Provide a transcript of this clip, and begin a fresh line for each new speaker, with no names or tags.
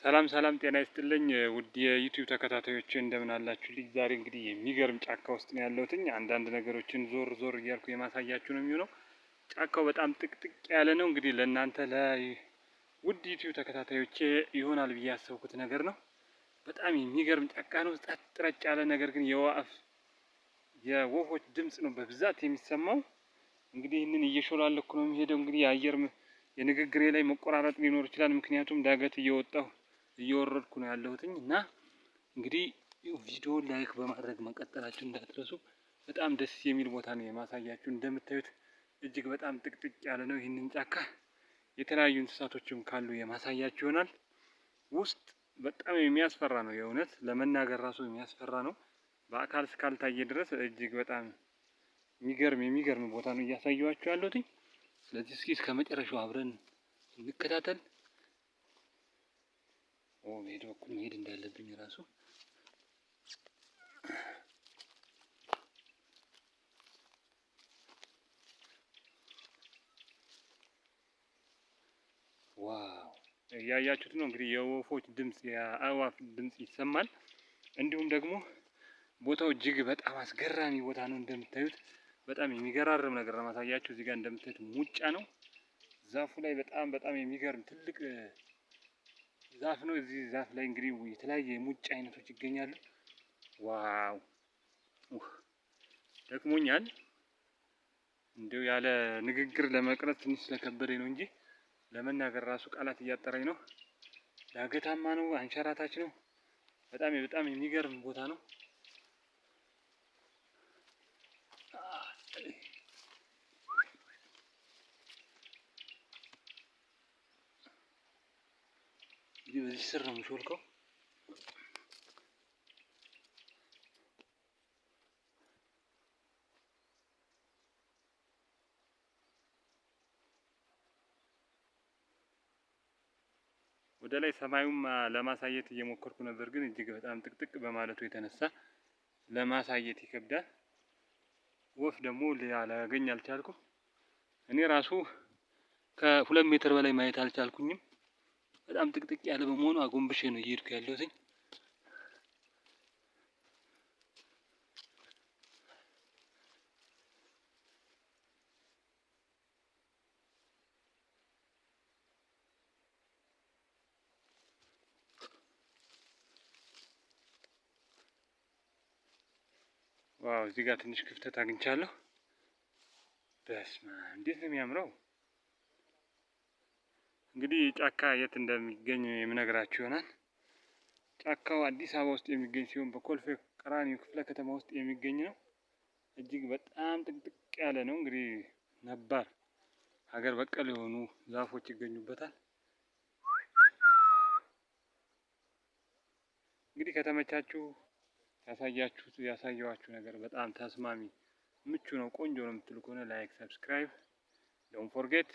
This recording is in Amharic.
ሰላም ሰላም፣ ጤና ይስጥልኝ ውድ የዩቲዩብ ተከታታዮች እንደምን አላችሁልኝ? ዛሬ እንግዲህ የሚገርም ጫካ ውስጥ ነው ያለሁትኝ። አንዳንድ ነገሮችን ዞር ዞር እያልኩ የማሳያችሁ ነው የሚሆነው። ጫካው በጣም ጥቅጥቅ ያለ ነው። እንግዲህ ለእናንተ ለውድ ዩቲዩብ ተከታታዮቼ ይሆናል ብዬ ያሰብኩት ነገር ነው። በጣም የሚገርም ጫካ ነው። ጸጥ ረጭ ያለ ነገር ግን የወፎች ድምጽ ነው በብዛት የሚሰማው። እንግዲህ ይህንን እየሾላለኩ ነው የሚሄደው። እንግዲህ የንግግሬ ላይ መቆራረጥ ሊኖር ይችላል፣ ምክንያቱም ዳገት እየወረድኩ ነው ያለሁትኝ እና እንግዲህ ቪዲዮውን ላይክ በማድረግ መቀጠላችሁ እንዳትረሱ። በጣም ደስ የሚል ቦታ ነው የማሳያችሁ። እንደምታዩት እጅግ በጣም ጥቅጥቅ ያለ ነው። ይህንን ጫካ የተለያዩ እንስሳቶችም ካሉ የማሳያችሁ ይሆናል። ውስጥ በጣም የሚያስፈራ ነው፣ የእውነት ለመናገር ራሱ የሚያስፈራ ነው። በአካል እስካልታየ ድረስ እጅግ በጣም የሚገርም ቦታ ነው እያሳየኋችሁ ያለሁትኝ። ስለዚህ እስኪ እስከ መጨረሻው አብረን እንከታተል። በሄድ በኩል መሄድ እንዳለብኝ ራሱ ዋው! እያያችሁት ነው እንግዲህ የወፎች ድምጽ፣ የአእዋፍ ድምጽ ይሰማል። እንዲሁም ደግሞ ቦታው እጅግ በጣም አስገራሚ ቦታ ነው። እንደምታዩት በጣም የሚገራርም ነገር ነው ማሳያችሁ። እዚህ ጋር እንደምታዩት ሙጫ ነው። ዛፉ ላይ በጣም የሚገርም ትልቅ ዛፍ ነው። እዚህ ዛፍ ላይ እንግዲህ የተለያየ የሙጫ አይነቶች ይገኛሉ። ዋው! ደክሞኛል። እንደው ያለ ንግግር ለመቅረጽ ትንሽ ስለከበደኝ ነው እንጂ ለመናገር ራሱ ቃላት እያጠረኝ ነው። ዳገታማ ነው፣ አንሸራታች ነው። በጣም የሚገርም ቦታ ነው። እንግዲህ በዚህ ስር ነው የምሾልከው። ወደ ላይ ሰማዩም ለማሳየት እየሞከርኩ ነበር፣ ግን እጅግ በጣም ጥቅጥቅ በማለቱ የተነሳ ለማሳየት ይከብዳል። ወፍ ደግሞ ላገኝ አልቻልኩም። እኔ ራሱ ከ2 ሜትር በላይ ማየት አልቻልኩኝም። በጣም ጥቅጥቅ ያለ በመሆኑ አጎንብሼ ነው እየሄድኩ ያለሁትኝ። ዋው! እዚህ ጋር ትንሽ ክፍተት አግኝቻለሁ። በስመ አብ እንዴት ነው የሚያምረው! እንግዲህ ጫካ የት እንደሚገኝ የምነግራችሁ ይሆናል። ጫካው አዲስ አበባ ውስጥ የሚገኝ ሲሆን በኮልፌ ቀራኒዮ ክፍለ ከተማ ውስጥ የሚገኝ ነው። እጅግ በጣም ጥቅጥቅ ያለ ነው። እንግዲህ ነባር ሀገር በቀል የሆኑ ዛፎች ይገኙበታል። እንግዲህ ከተመቻችሁ ያሳየኋችሁ ነገር በጣም ተስማሚ ምቹ ነው፣ ቆንጆ ነው የምትሉ ከሆነ ላይክ፣ ሰብስክራይብ ዶንት ፎርጌት